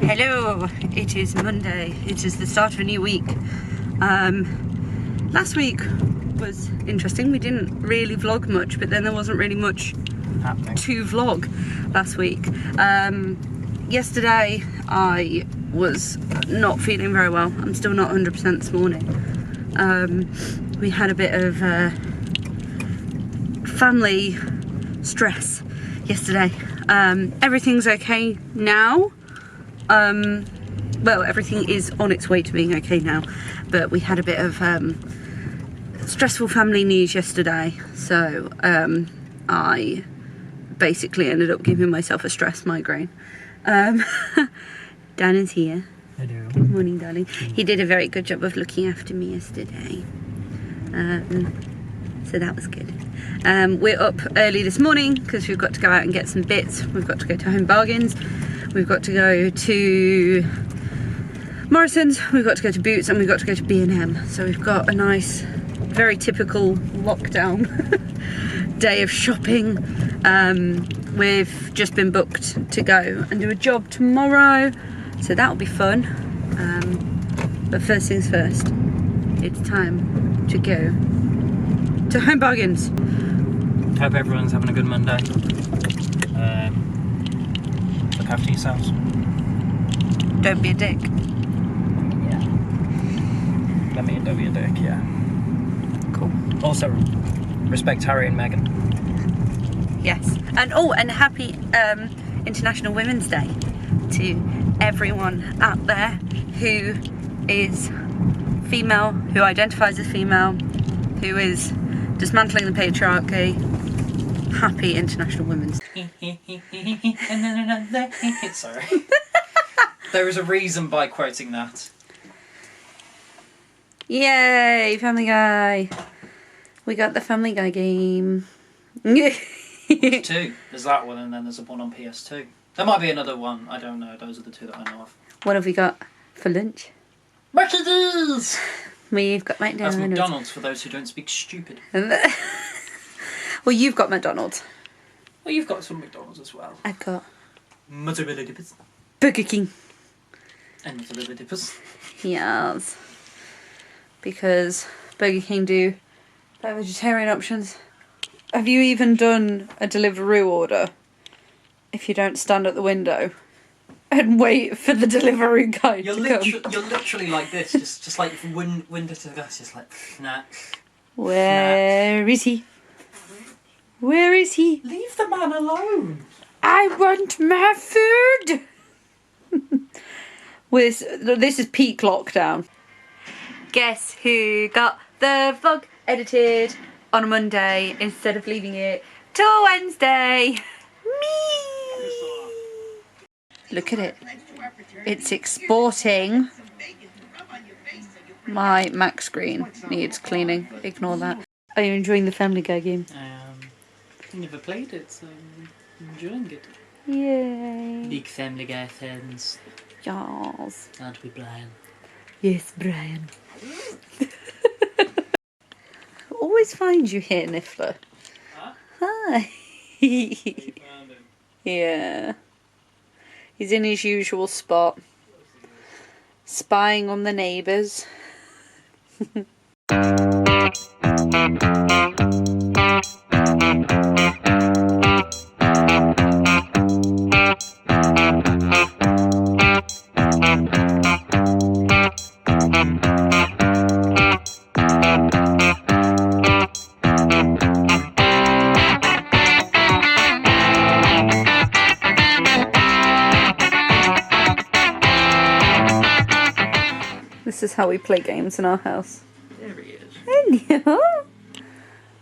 Hello, it is Monday. It is the start of a new week. Last week was interesting. We didn't really vlog much, but then there wasn't really much happening to vlog last week. Yesterday I was not feeling very well. I'm still not 100% this morning. We had a bit of family stress yesterday. Everything's okay now. Well, everything is on its way to being okay now, but we had a bit of stressful family news yesterday, so I basically ended up giving myself a stress migraine. Dan is here. Hello. Good morning, darling. He did a very good job of looking after me yesterday, so that was good. We're up early this morning because we've got to go out and get some bits. We've got to go to Home Bargains. We've got to go to Morrison's, we've got to go to Boots, and we've got to go to B&M. So we've got a nice, very typical lockdown day of shopping. We've just been booked to go and do a job tomorrow, so that'll be fun. But first things first, it's time to go to Home Bargains. Hope everyone's having a good Monday. Look after yourselves. Don't be a dick. Yeah. Let me don't be a dick, yeah. Cool. Also, respect Harry and Meghan. Yes. And oh, and happy International Women's Day to everyone out there who is female, who identifies as female, who is dismantling the patriarchy. Happy International Women's Day. Sorry. There is a reason by quoting that. Yay, Family Guy. We got the Family Guy game. There's two. There's that one, and then there's a one on PS2. There might be another one. I don't know. Those are the two that I know of. What have we got for lunch? McDonald's! We've got McDonald's. That's McDonald's for those who don't speak stupid. Well, you've got McDonald's. Well, you've got some McDonald's as well. I've got Mozzarella dippers. Burger King. And mozzarella dippers. Yes. Because Burger King do vegetarian options. Have you even done a Deliveroo order if you don't stand at the window and wait for the delivery guy to come? You're literally like this, just like from window to glass, just like, nah. Where is he? Where is he? Leave the man alone. I want my food. This is peak lockdown. Guess who got the vlog edited on a Monday instead of leaving it till Wednesday? Me! Look at it. It's exporting. My Mac screen needs cleaning. Ignore that. Are you enjoying the Family Guy game? I never played it, so I'm enjoying it. Yay. Big Family Guy fans. Yes. Aren't we, Brian? Yes, Brian. Always find you here, Niffler. Huh? Hi. You found him. Yeah. He's in his usual spot. Spying on the neighbours. This is how we play games in our house. There he is. Hello.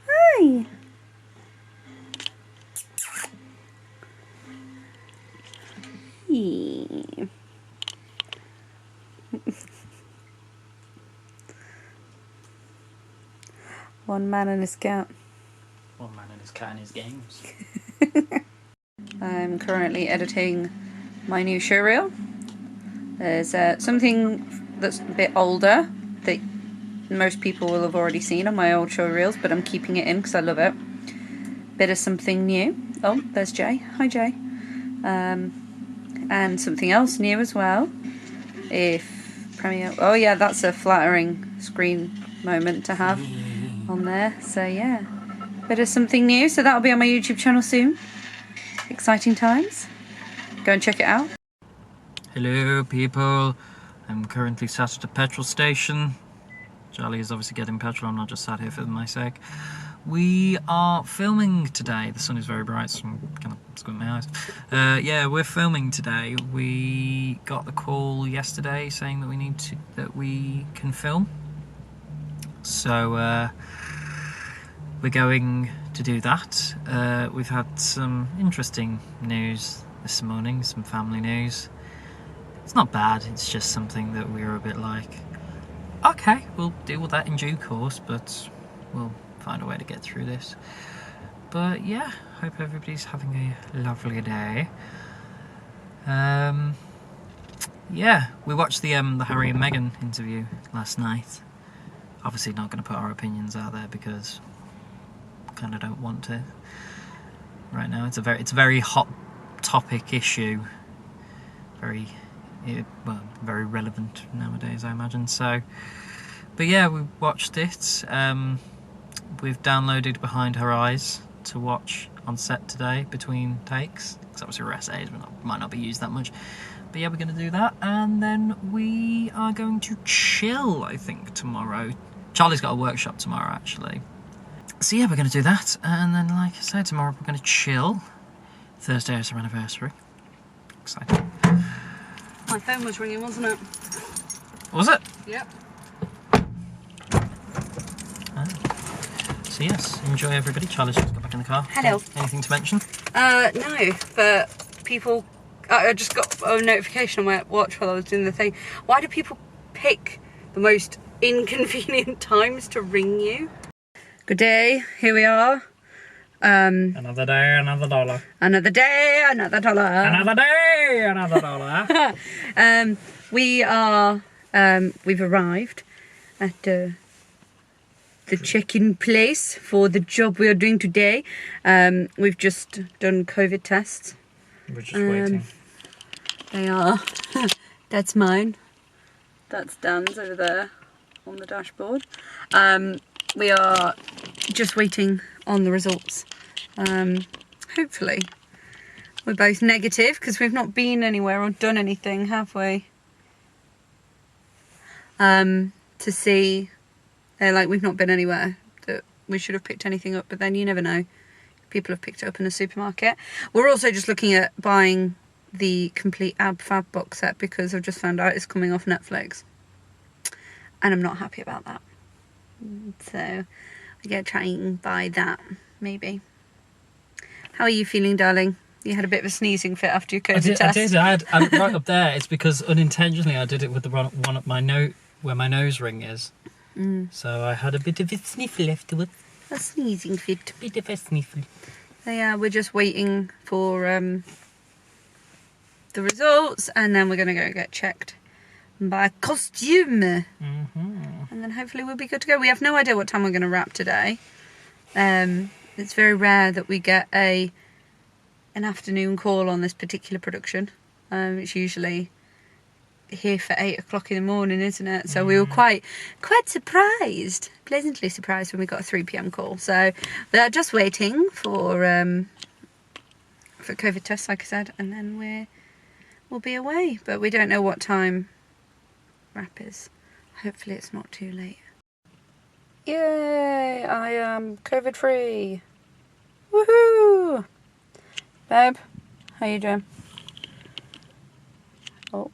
Hi. Hey. One man and his cat. One man and his cat and his games. I'm currently editing my new showreel. There's something that's a bit older that most people will have already seen on my old showreels, but I'm keeping it in because I love it. Bit of something new. Oh, there's Jay. Hi, Jay. and something else new as well. If Premiere, oh yeah, that's a flattering screen moment to have on there. So yeah, bit of something new. So that'll be on my YouTube channel soon. Exciting times. Go and check it out. Hello people, I'm currently sat at a petrol station. Charlie is obviously getting petrol, I'm not just sat here for my sake. We are filming today. The sun is very bright, so I'm kind of squinting my eyes. Yeah, we're filming today. We got the call yesterday saying that we can film. So we're going to do that. We've had some interesting news this morning, some family news. It's not bad, it's just something that we were a bit like, okay, we'll deal with that in due course, but we'll find a way to get through this. But yeah, hope everybody's having a lovely day. Yeah, we watched the Harry and Meghan interview last night. Obviously not going to put our opinions out there because I kind of don't want to right now. It's a very hot topic issue. Very relevant nowadays, I imagine. So, but yeah, we watched it. We've downloaded Behind Her Eyes to watch on set today between takes, because obviously rest days might not be used that much. But yeah, we're going to do that, and then we are going to chill, I think, tomorrow. Charlie's got a workshop tomorrow, actually. So yeah, we're going to do that, and then, like I said, tomorrow we're going to chill. Thursday is our anniversary. Exciting. My phone was ringing, wasn't it? Was it? Yep. So yes, enjoy everybody. Charlie's just got back in the car. Hello. Anything to mention? No, but people, I just got a notification on my watch while I was doing the thing. Why do people pick the most inconvenient times to ring you? Good day, here we are. Another day, another dollar. Another day, another dollar. Another day, another dollar. We've arrived at the check-in place for the job we are doing today. We've just done COVID tests. We're just waiting. They are. That's mine. That's Dan's over there on the dashboard. We are just waiting on the results. Hopefully we're both negative because we've not been anywhere or done anything, have we? To see, like we've not been anywhere that we should have picked anything up, but then you never know. People have picked it up in a supermarket. We're also just looking at buying the complete Ab Fab box set because I've just found out it's coming off Netflix. And I'm not happy about that. So we're going to try and buy that, maybe. How are you feeling, darling? You had a bit of a sneezing fit after your COVID test. I did. Right up there. It's because unintentionally I did it with the one up my nose, where my nose ring is. So I had a bit of a sniffle afterwards. A sneezing fit. A bit of a sniffle. So yeah, we're just waiting for the results, and then we're going to go get checked by costume. And then hopefully we'll be good to go. We have no idea what time we're going to wrap today. It's very rare that we get an afternoon call on this particular production. It's usually here for 8 o'clock in the morning, isn't it? So we were quite surprised, pleasantly surprised when we got a 3 p.m. call. So they're just waiting for COVID tests, like I said, and then we'll be away. But we don't know what time wrap is. Hopefully it's not too late. Yay! I am COVID free. Woohoo! Babe, how you doing? Oh.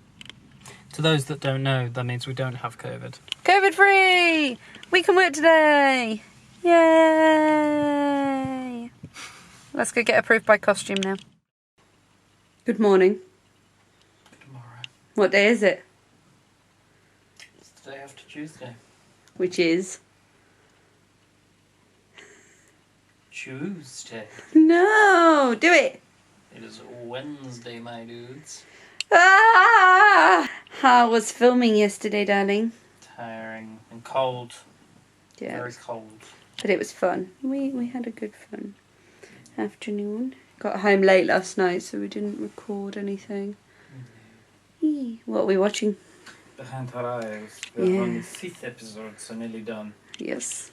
To those that don't know, that means we don't have COVID. COVID free! We can work today! Yay! Let's go get approved by costume now. Good morning. Tomorrow. What day is it? It's the day after Tuesday. Which is? Tuesday. No! Do it! It is Wednesday, my dudes. Ah! How was filming yesterday, darling? Tiring and cold. Yeah. Very cold. But it was fun. We had a good fun afternoon. Got home late last night, so we didn't record anything. What are we watching? Behind Her Eyes. We're on the 5th episode, so nearly done. Yes.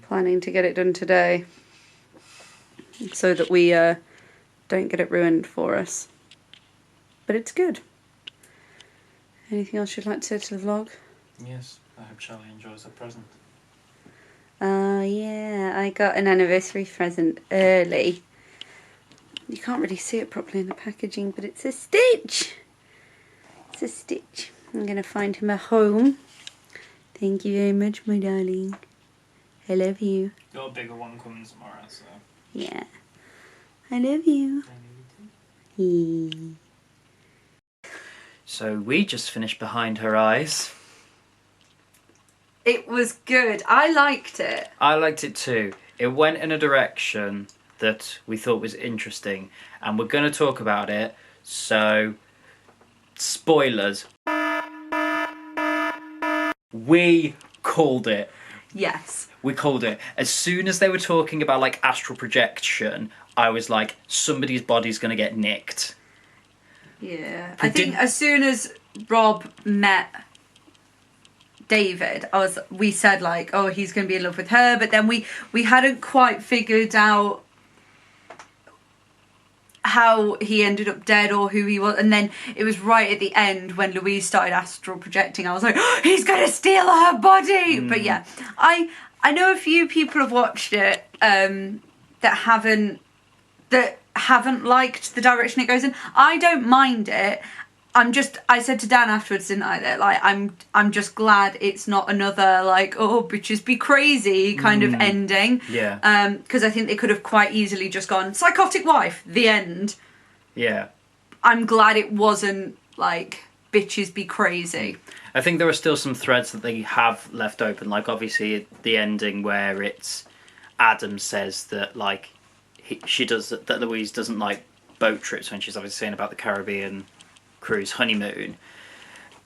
Planning to get it done today, so that we don't get it ruined for us. But it's good. Anything else you'd like to say to the vlog? Yes, I hope Charlie enjoys her present. Yeah, I got an anniversary present early. You can't really see it properly in the packaging, but it's a Stitch. It's a Stitch. I'm going to find him a home. Thank you very much, my darling. I love you. Got a bigger one coming tomorrow, so... Yeah. I love you. So we just finished Behind Her Eyes. It was good. I liked it. I liked it too. It went in a direction that we thought was interesting, and we're going to talk about it, so... Spoilers. We called it. Yes. We called it. As soon as they were talking about, like, astral projection, I was like, somebody's body's going to get nicked. Yeah. I think as soon as Rob met David, we said, like, oh, he's going to be in love with her, but then we hadn't quite figured out how he ended up dead or who he was, and then it was right at the end when Louise started astral projecting. I was like, oh, he's gonna steal her body. But yeah, I know a few people have watched it that haven't liked the direction it goes in. I don't mind it. I said to Dan afterwards, didn't I, that like I'm just glad it's not another like, oh, bitches be crazy kind of ending. Yeah. Because I think they could have quite easily just gone psychotic wife, the end. Yeah. I'm glad it wasn't like bitches be crazy. I think there are still some threads that they have left open, like obviously the ending where it's Adam says that like that Louise doesn't like boat trips when she's obviously saying about the Caribbean cruise honeymoon.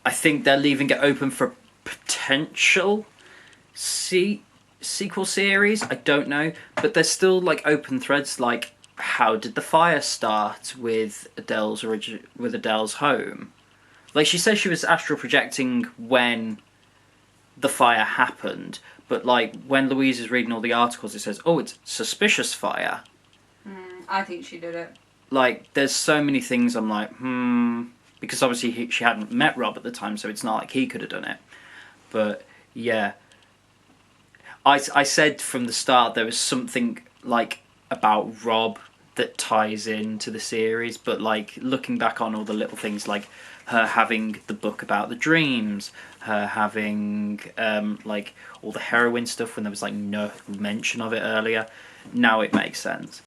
I think they're leaving it open for potential sequel series. I don't know, but there's still like open threads like how did the fire start with Adele's home? Like she says she was astral projecting when the fire happened, but like when Louise is reading all the articles it says, oh, it's suspicious fire. I think she did it. Like there's so many things I'm like because obviously she hadn't met Rob at the time, so it's not like he could have done it. But yeah, I said from the start there was something like about Rob that ties into the series, but like looking back on all the little things like her having the book about the dreams, her having like all the heroin stuff when there was like no mention of it earlier, now it makes sense.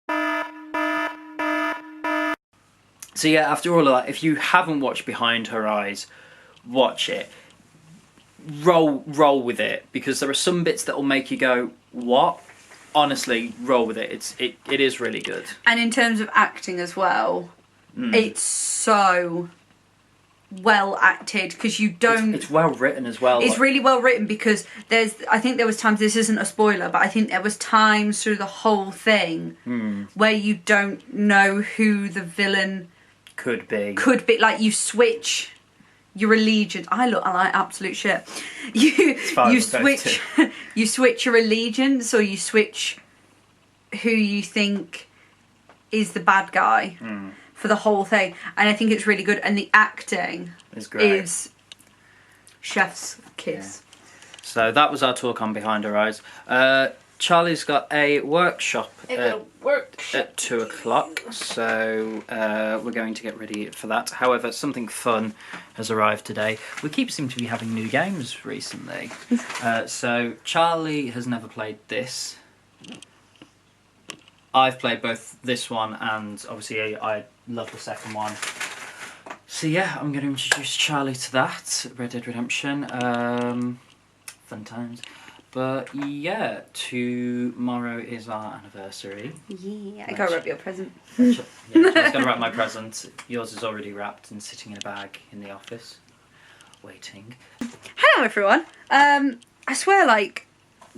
So yeah, after all of that, if you haven't watched Behind Her Eyes, watch it. Roll with it, because there are some bits that will make you go, what? Honestly, roll with it. It is really good. And in terms of acting as well, it's so well acted, because you don't... It's well written as well. It's really well written, because I think there was times, this isn't a spoiler, but I think there was times through the whole thing where you don't know who the villain... Could be, like you switch your allegiance. I like absolute shit. You switch you switch your allegiance, or you switch who you think is the bad guy for the whole thing. And I think it's really good, and the acting is great. Is chef's kiss. Yeah. So that was our talk on Behind Her Eyes. Charlie's got a workshop at 2 o'clock, so we're going to get ready for that. However, something fun has arrived today. We seem to be having new games recently. So Charlie has never played this. I've played both this one, and obviously I love the second one. So yeah, I'm going to introduce Charlie to that. Red Dead Redemption. Fun times. But yeah, tomorrow is our anniversary. Yeah, I gotta wrap your present. Yeah, I was going to wrap my present. Yours is already wrapped and sitting in a bag in the office, waiting. Hello everyone. I swear, like,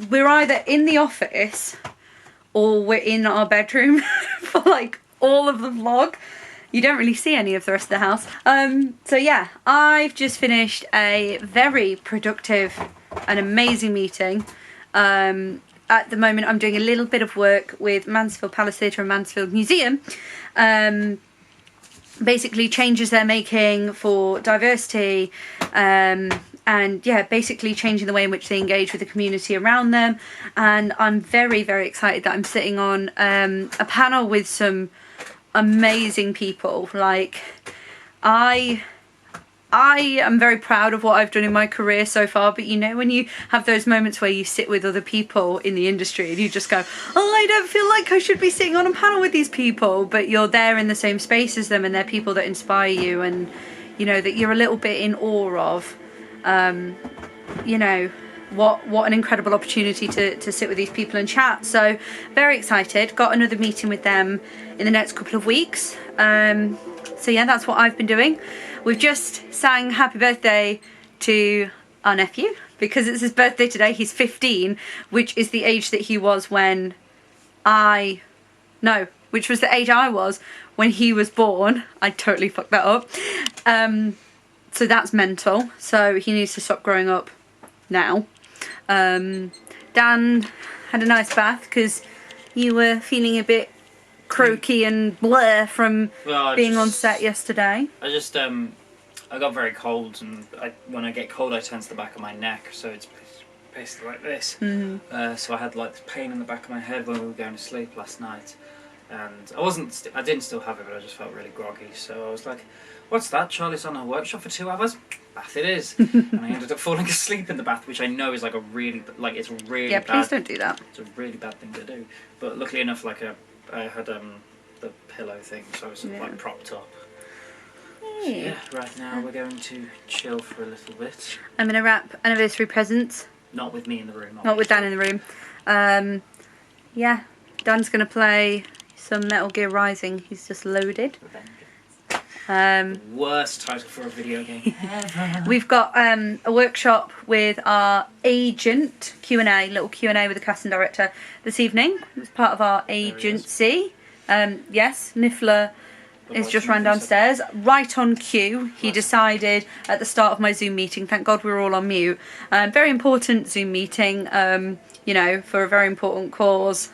we're either in the office or we're in our bedroom for like all of the vlog. you don't really see any of the rest of the house. So yeah, I've just finished a very productive and amazing meeting. At the moment I'm doing a little bit of work with Mansfield Palace Theatre and Mansfield Museum. Basically changes they're making for diversity, and yeah, basically changing the way in which they engage with the community around them. And I'm very, very excited that I'm sitting on a panel with some amazing people. Like, I am very proud of what I've done in my career so far, but you know when you have those moments where you sit with other people in the industry and you just go, oh, I don't feel like I should be sitting on a panel with these people, but you're there in the same space as them and they're people that inspire you and, you know, that you're a little bit in awe of. You know, what an incredible opportunity to sit with these people and chat. So very excited. Got another meeting with them in the next couple of weeks. So yeah, that's what I've been doing. We've just sang happy birthday to our nephew because it's his birthday today. He's 15, which is the age that he was when which was the age I was when he was born. I totally fucked that up. So that's mental. So he needs to stop growing up now. Dan had a nice bath because you were feeling a bit croaky and blur from being on set yesterday. I got very cold, and when I get cold I tense the back of my neck, so it's basically like this. So I had like this pain in the back of my head when we were going to sleep last night, and I didn't still have it, but I just felt really groggy. So I was like, what's that? Charlie's on a workshop for 2 hours? Bath it is. And I ended up falling asleep in the bath, which I know is like a really, it's really yeah, bad. please don't do that. It's a really bad thing to do. But luckily enough, like I had the pillow thing, so I was like propped up. So, yeah, right now we're going to chill for a little bit. I'm gonna wrap anniversary presents. Not with me in the room. Not with Dan in the room. Yeah, Dan's gonna play some Metal Gear Rising. He's just loaded. Worst title for a video game ever. We've got a workshop with our agent, little Q&A with the casting director this evening. It's part of our agency. Yes, Niffler is just ran downstairs, right on cue. He decided at the start of my Zoom meeting, thank God we were all on mute, very important Zoom meeting, you know, for a very important cause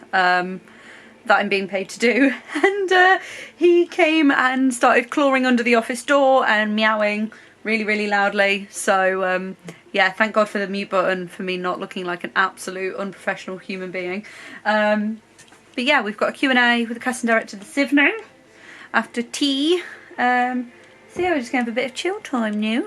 that I'm being paid to do. And he came and started clawing under the office door and meowing really, really loudly. So yeah, thank God for the mute button for me not looking like an absolute unprofessional human being. But yeah, we've got a Q&A with the casting director this evening after tea. So yeah, we're just going to have a bit of chill time now.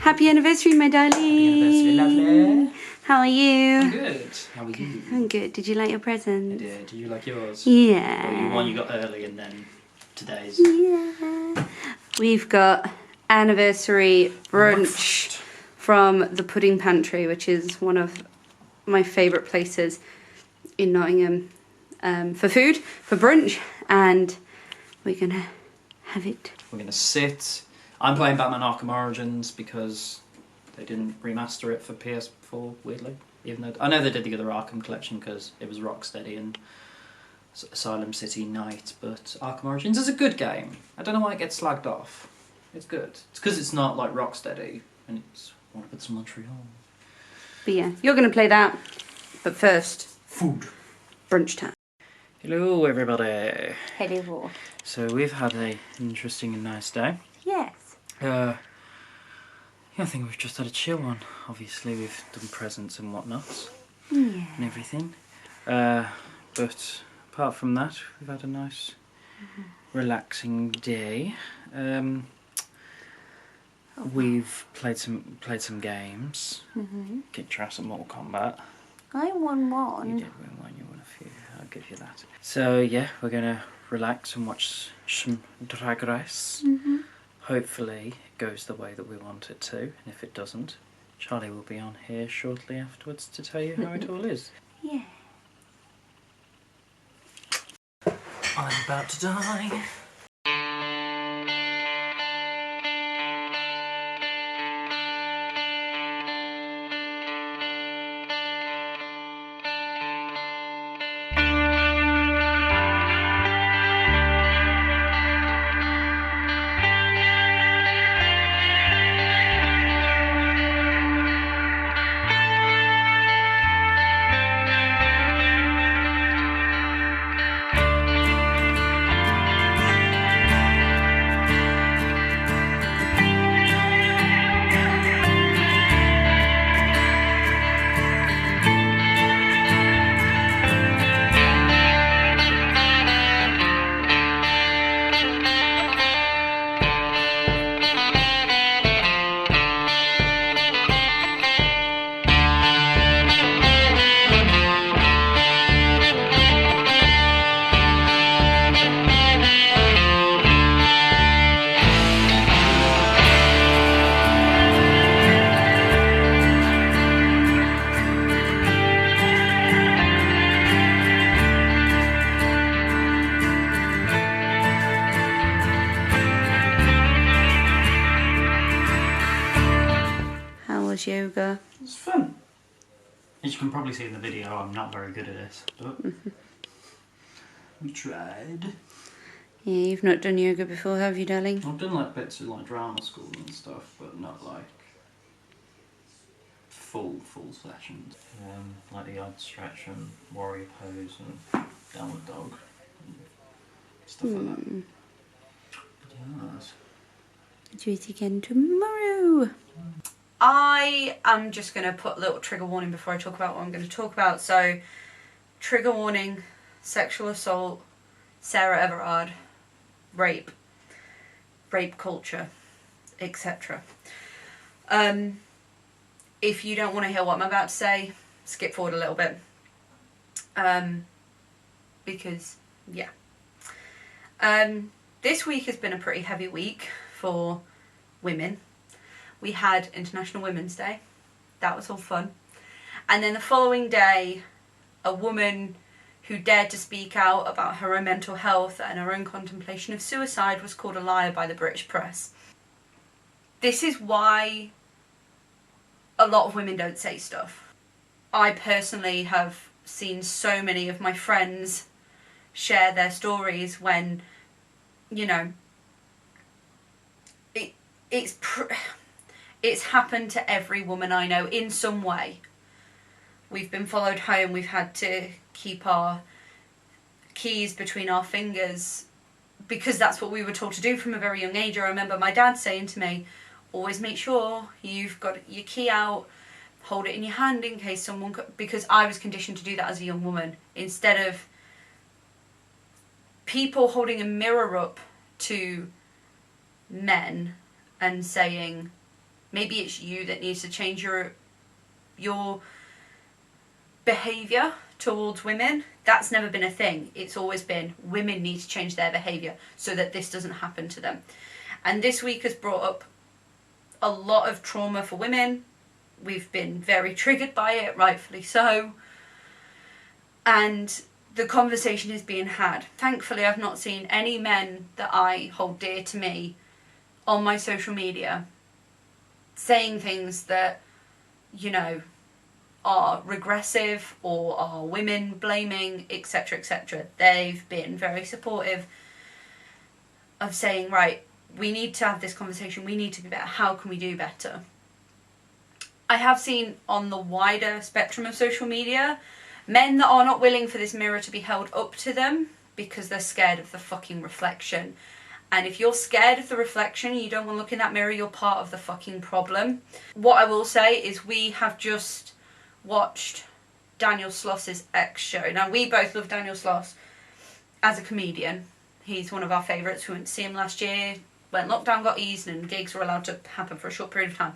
Happy anniversary, my darling. Happy anniversary, lovely. How are you? I'm good. How are you? I'm good. Did you like your presents? I did. Do you like yours? Yeah. Or one you got early and then today's? Yeah. We've got anniversary brunch from the Pudding Pantry, which is one of my favourite places in Nottingham for food, for brunch, and we're gonna have it. We're gonna sit. I'm playing Batman Arkham Origins because they didn't remaster it for PS4, weirdly. Even though I know they did the other Arkham collection because it was Rocksteady and Asylum City Night, but Arkham Origins is a good game. I don't know why it gets slagged off. It's good. It's because it's not like Rocksteady and it's one of its Montreal. But yeah, you're gonna play that. But first, food. Brunch time. Hello everybody. Hello. So we've had an interesting and nice day. Yes. Yeah, I think we've just had a chill one. Obviously we've done presents and whatnot. Yeah. And everything. But apart from that, we've had a nice, relaxing day. We've played some games. Kicked your ass at Mortal Kombat. I won one. You did win one. You won a few. I'll give you that. So yeah, we're gonna relax and watch some Drag Race. Hopefully it goes the way that we want it to, and if it doesn't, Charlie will be on here shortly afterwards to tell you how it all is. Yeah. I'm about to die. Yoga. It's fun. As you can probably see in the video, I'm not very good at it, but we tried. Yeah, you've not done yoga before, have you, darling? I've done like bits of like drama school and stuff, but not like full sessions. Like the odd stretch and warrior pose and downward dog and stuff like that. Yes. Do it again tomorrow. I am just going to put a little trigger warning before I talk about what I'm going to talk about. So, trigger warning, sexual assault, Sarah Everard, rape culture, etc. If you don't want to hear what I'm about to say, skip forward a little bit. Because, yeah. This week has been a pretty heavy week for women. We had International Women's Day. That was all fun. And then the following day, a woman who dared to speak out about her own mental health and her own contemplation of suicide was called a liar by the British press. This is why a lot of women don't say stuff. I personally have seen so many of my friends share their stories when, you know, it's happened to every woman I know in some way. We've been followed home, we've had to keep our keys between our fingers because that's what we were taught to do from a very young age. I remember my dad saying to me, always make sure you've got your key out, hold it in your hand in case someone... Because I was conditioned to do that as a young woman. Instead of people holding a mirror up to men and saying, maybe it's you that needs to change your behaviour towards women. That's never been a thing. It's always been women need to change their behaviour so that this doesn't happen to them. And this week has brought up a lot of trauma for women, We've been very triggered by it, rightfully so. And the conversation is being had. Thankfully, I've not seen any men that I hold dear to me on my social media saying things that, you know, are regressive or are women blaming, etc., etc. They've been very supportive of saying, right, we need to have this conversation, we need to be better, how can we do better? I have seen on the wider spectrum of social media men that are not willing for this mirror to be held up to them because they're scared of the fucking reflection. And if you're scared of the reflection and you don't want to look in that mirror, you're part of the fucking problem. What I will say is we have just watched Daniel Sloss's X show. Now, we both love Daniel Sloss as a comedian. He's one of our favourites. We went to see him last year when lockdown got eased and gigs were allowed to happen for a short period of time.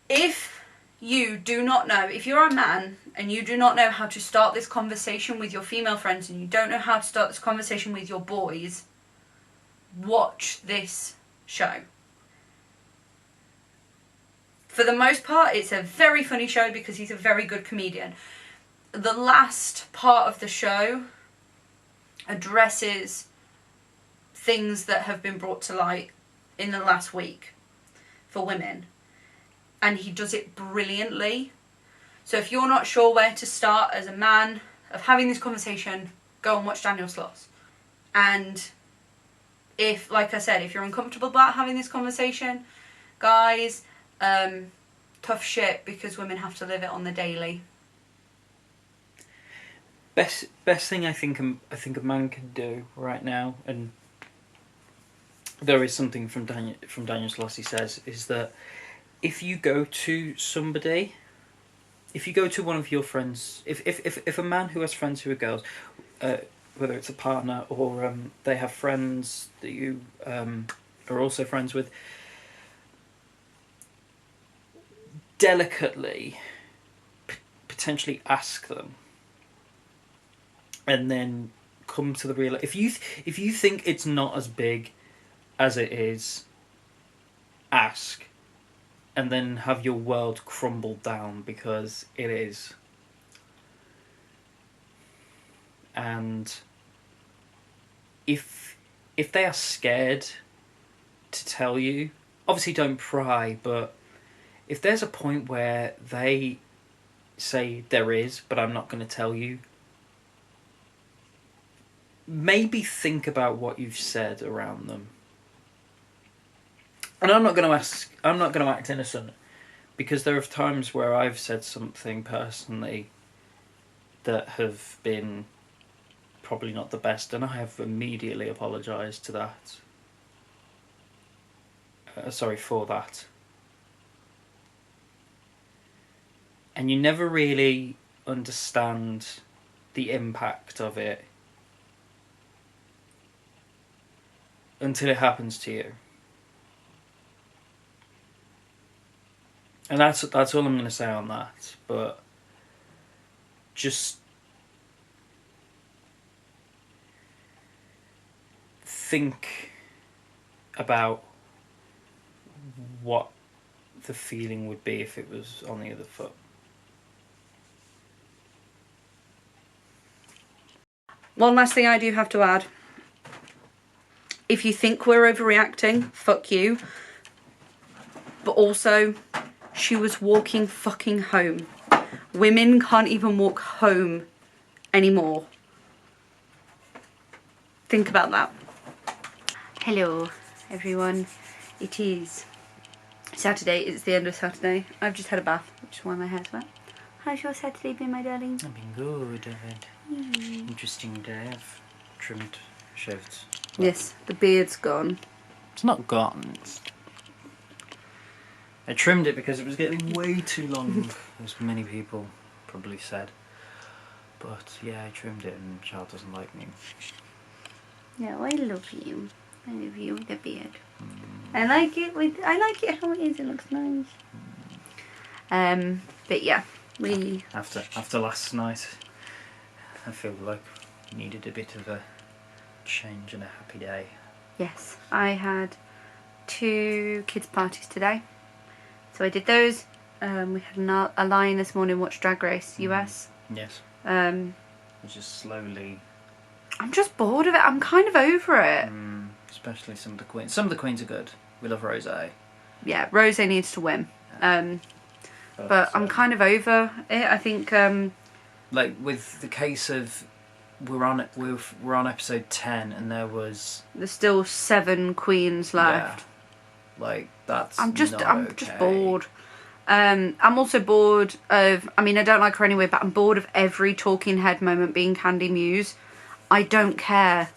If you do not know, if you're a man and you do not know how to start this conversation with your female friends and you don't know how to start this conversation with your boys, watch this show. For the most part, it's a very funny show because he's a very good comedian. The last part of the show addresses things that have been brought to light in the last week for women. And he does it brilliantly. So if you're not sure where to start as a man of having this conversation, go and watch Daniel Sloss. And if, like I said, if you're uncomfortable about having this conversation, guys, tough shit, because women have to live it on the daily. Best thing I think a man can do right now, and there is something from Daniel Sloss he says, is that if you go to somebody, if you go to one of your friends, if a man who has friends who are girls, whether it's a partner or they have friends that you are also friends with, delicately, potentially ask them, and then come to the real. If you think it's not as big as it is, ask. And then have your world crumble down, because it is. And if they are scared to tell you, obviously don't pry, but if there's a point where they say there is, but I'm not going to tell you, maybe think about what you've said around them. And I'm not going to act innocent, because there are times where I've said something personally that have been probably not the best, and I have immediately apologised to that. For that. And you never really understand the impact of it until it happens to you. And that's all I'm going to say on that. But just think about what the feeling would be if it was on the other foot. One last thing I do have to add. If you think we're overreacting, fuck you. But also, she was walking fucking home. Women can't even walk home anymore. Think about that. Hello, everyone. It is Saturday. It's the end of Saturday. I've just had a bath, which is why my hair's wet. How's your Saturday been, my darling? I've been good. I've had interesting day. I've shaved. Yes, the beard's gone. It's not gone. I trimmed it because it was getting way too long, as many people probably said. But yeah, I trimmed it, and Charl doesn't like me. No, I love you. I love you with the beard. I like it how it is. It looks nice. But yeah, we after last night, I feel like I needed a bit of a change and a happy day. Yes, I had 2 kids' parties today. So I did those. We had a lie-in this morning, watched Drag Race US. Yes. Which is slowly... I'm just bored of it. I'm kind of over it. Especially some of the queens. Some of the queens are good. We love Rosé. Yeah, Rosé needs to win. But I'm kind of over it. I think... like, with the case of... We're on episode 10 and there's still 7 queens left. Yeah. Like, that's I'm just okay. bored. I'm also bored of... I mean, I don't like her anyway, but I'm bored of every talking head moment being Candy Muse. I don't care.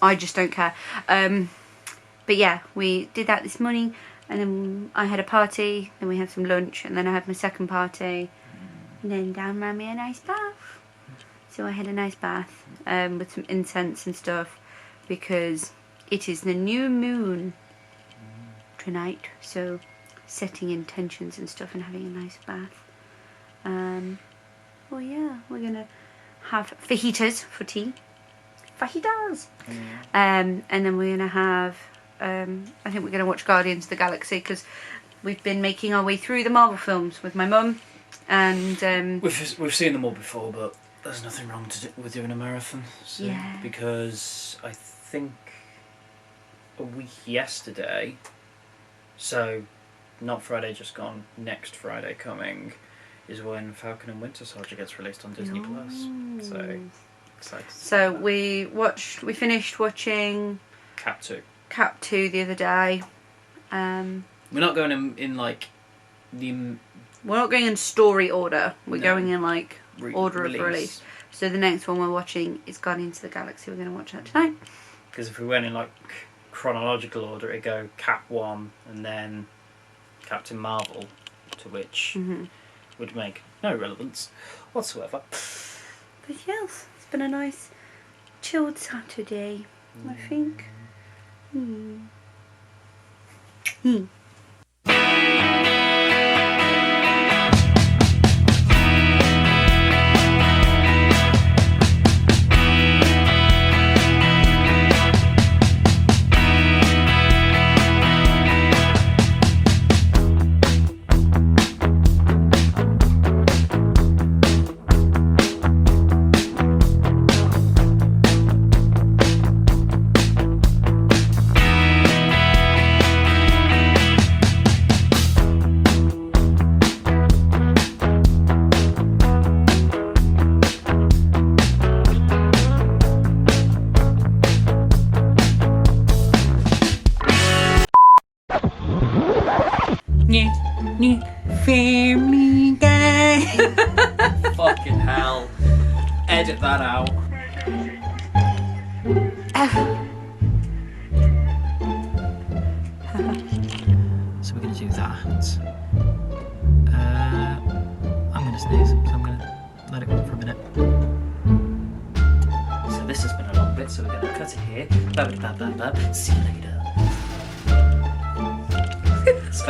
I just don't care. But yeah, we did that this morning, and then I had a party, then we had some lunch, and then I had my second party, and then Dan ran me a nice bath. So I had a nice bath with some incense and stuff, because it is the new moon tonight, so setting intentions and stuff and having a nice bath. Well, yeah, we're gonna have fajitas for tea. Fajitas! And then we're gonna have, I think we're gonna watch Guardians of the Galaxy, because we've been making our way through the Marvel films with my mum, and we've seen them all before, but there's nothing wrong with doing a marathon. So, yeah. Because I think a week yesterday, so not Friday just gone, next Friday coming, is when Falcon and Winter Soldier gets released on Disney Plus. So excited. So we finished watching Cap 2. Cap 2 the other day. We're not going in like the... We're not going in story order. We're going in like order release. of release. So the next one we're watching is Guardians of the Galaxy. We're going to watch that tonight. Because if we went in like chronological order, it'd go Cap 1 and then Captain Marvel, to which would make no relevance whatsoever. But yes, it's been a nice chilled Saturday, I think. Family Guy. Fucking hell. Edit that out. So we're going to do that. I'm going to sneeze, so I'm going to let it run for a minute. So this has been a long bit, so we're going to cut it here. See you later.